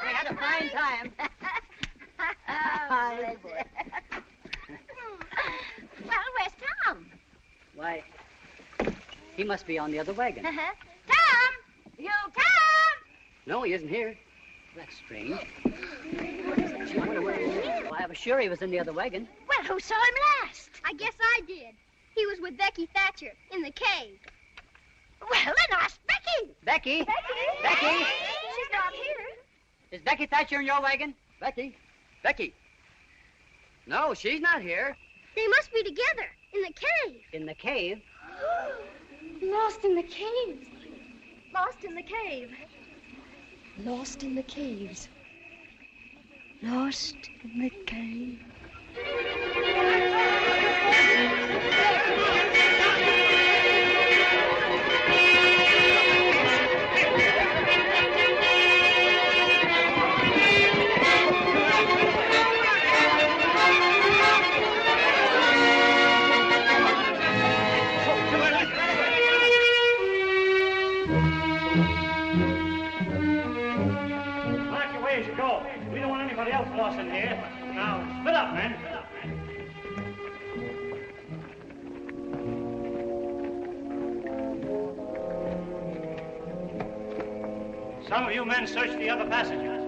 We had a fine time. Well, where's Tom? Why, he must be on the other wagon. Tom! You Tom! No, he isn't here. That's strange. Well, I was sure he was in the other wagon. Well, who saw him last? I guess I did. He was with Becky Thatcher in the cave. Well, then ask Becky. Becky? Becky? She's not here. Is Becky Thatcher in your wagon? Becky? Becky? No, she's not here. They must be together in the cave. In the cave? Lost in the caves. Lost in the cave. Lost in the caves. Lost in the cave. Mark your way as you go. We don't want anybody else lost in here. Now, split up, men. Some of you men search the other passages.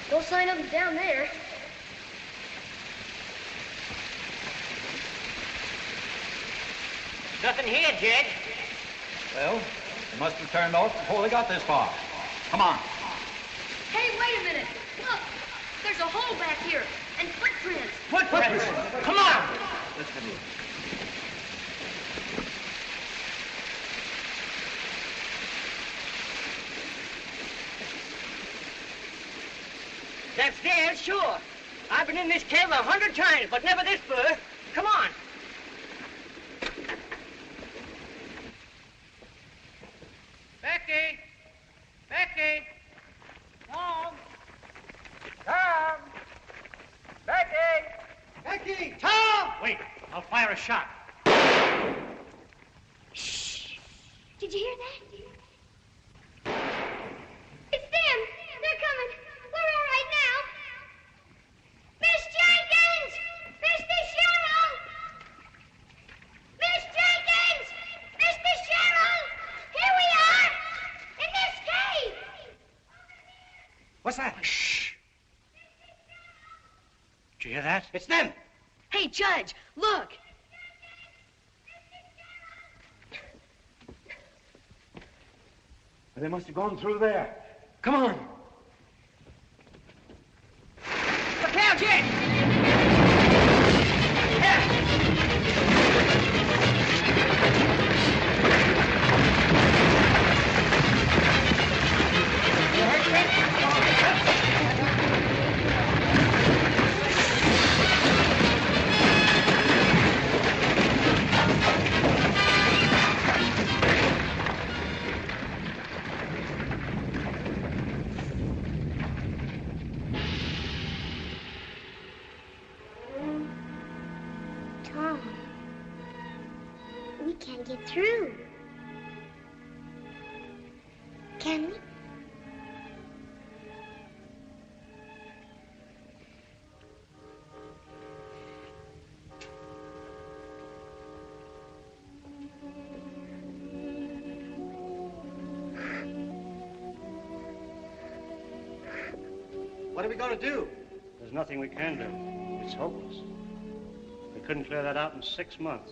No sign of him down there. Nothing here, Jed. Well, they must have turned off before they got this far. Come on. Hey, wait a minute. Look, there's a hole back here and footprints. Footprints. Come on. Let's have a look. That's stairs, sure. I've been in this cave 100 times, but never this blur. Come on. Becky! Becky! Tom! Tom! Becky! Becky! Tom! Wait, I'll fire a shot. Did you hear that? It's them. They're coming. We're all right now. Miss Jenkins! Mr. Sherrill! Miss Jenkins! Mr. Sherrill! Here we are! In this cave! What's that? Shh. Did you hear that? It's them. Hey, Judge, look. They must have gone through there. Come on. Look out, Jed! Tom, we can't get through. Can we? What are we going to do? There's nothing we can do. It's hopeless. We couldn't clear that out in 6 months.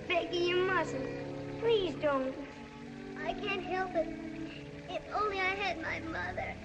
Becky, you mustn't. Please don't. I can't help it. If only I had my mother.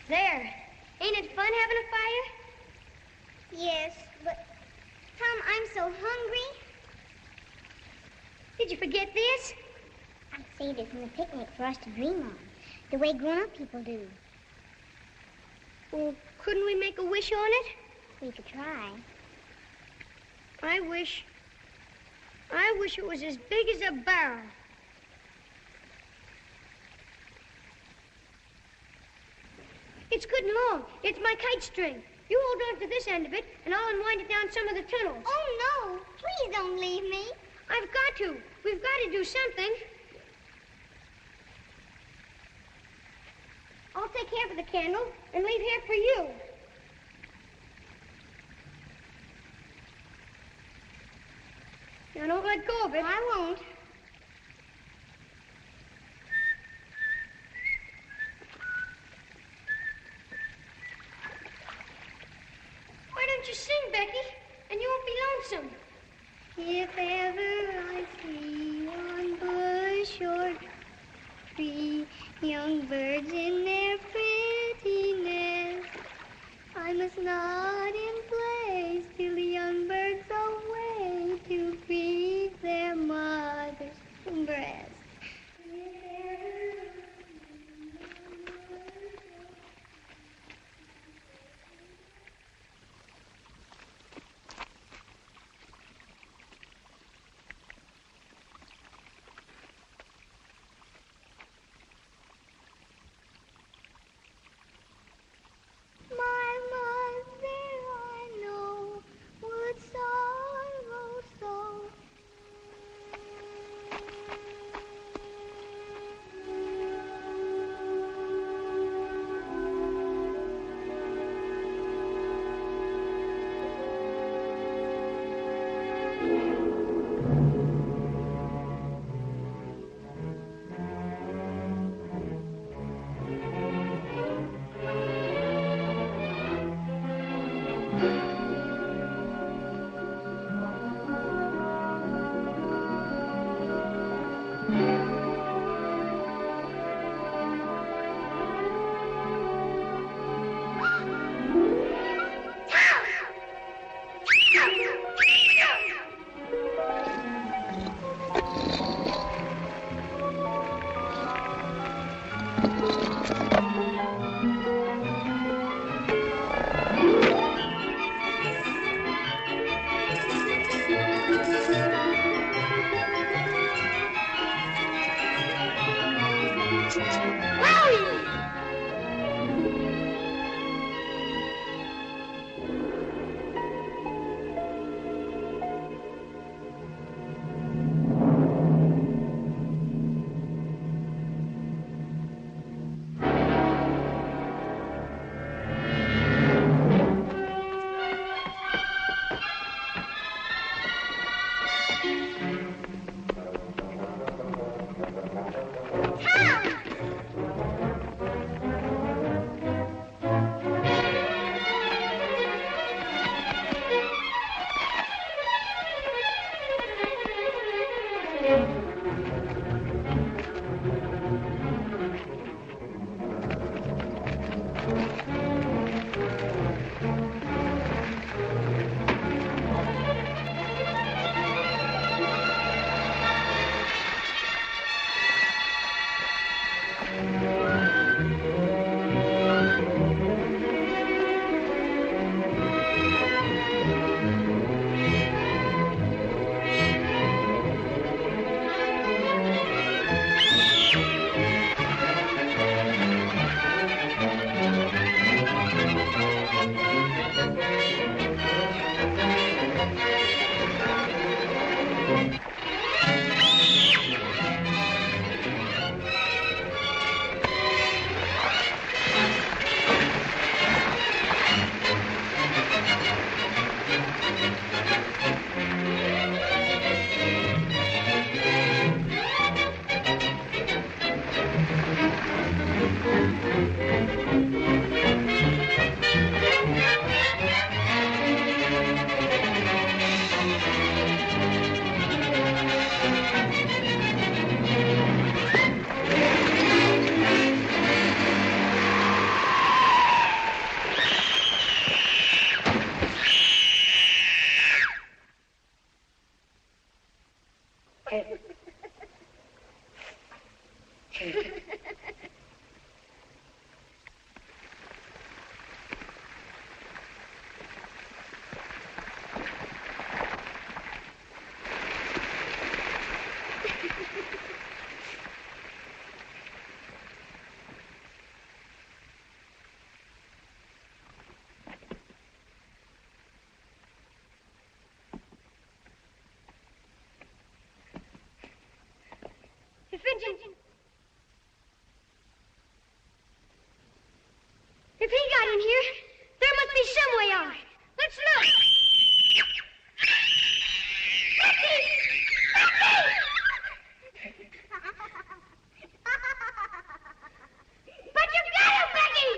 There. Ain't it fun having a fire? Yes, but, Tom, I'm so hungry. Did you forget this? I saved it from the picnic for us to dream on, the way grown-up people do. Well, couldn't we make a wish on it? We could try. I wish it was as big as a barrel. It's good and long. It's my kite string. You hold on to this end of it, and I'll unwind it down some of the tunnels. Oh, no. Please don't leave me. I've got to. We've got to do something. I'll take half of the candle and leave half for you. Now, don't let go of it. I won't. Why don't you sing, Becky? And you won't be lonesome. If ever I see one bush or tree, young birds in their pretty nest, I must nod in place till the young birds away to breathe their mother's breast. My mother, I know, would sorrow so. If he got in here, there must be some way out. Let's look. Becky! Becky! But you got him, Becky!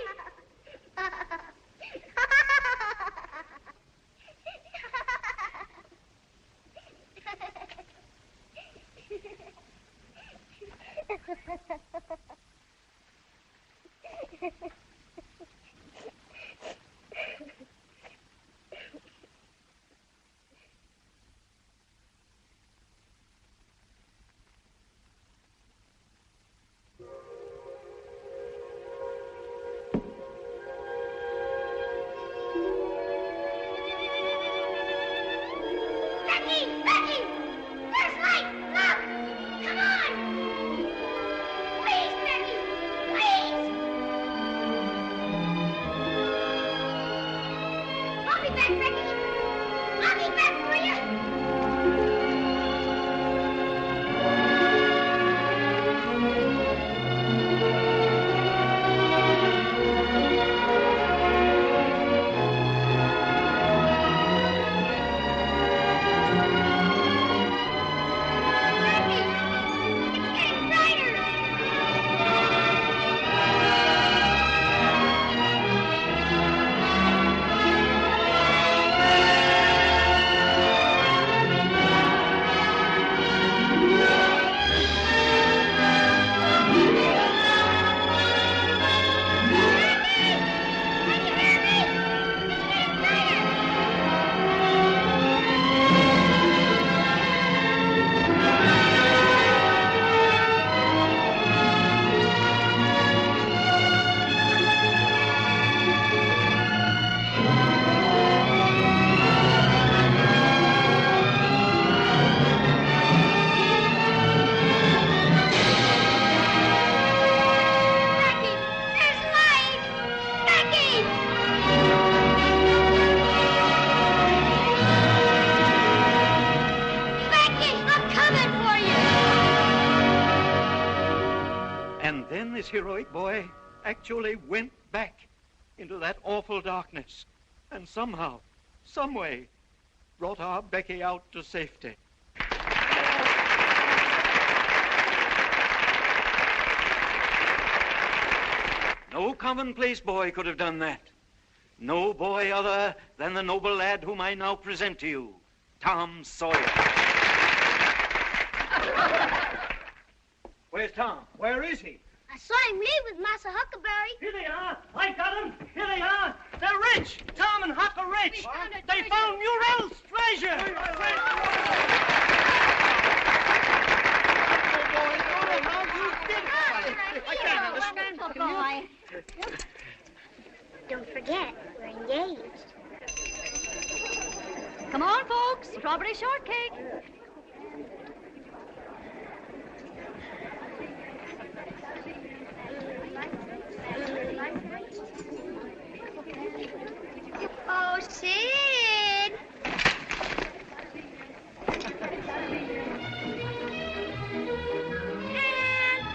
This heroic boy actually went back into that awful darkness and somehow, some way, brought our Becky out to safety. No commonplace boy could have done that. No boy other than the noble lad whom I now present to you, Tom Sawyer. Where's Tom? Where is he? I saw him leave with Massa Huckleberry. Here they are. I got them. Here they are. They're rich. Tom and Huck are rich. They found Murrell's treasure. I can't understand. Boy. Don't forget, we're engaged. Come on, folks. Strawberry shortcake. Oh, Sid. Aunt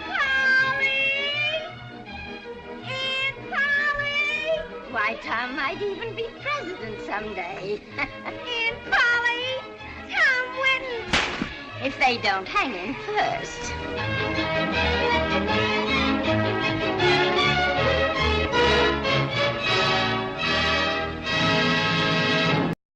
Polly! Why, Tom might even be president someday. Aunt Polly! Tom Whitten! If they don't hang him first.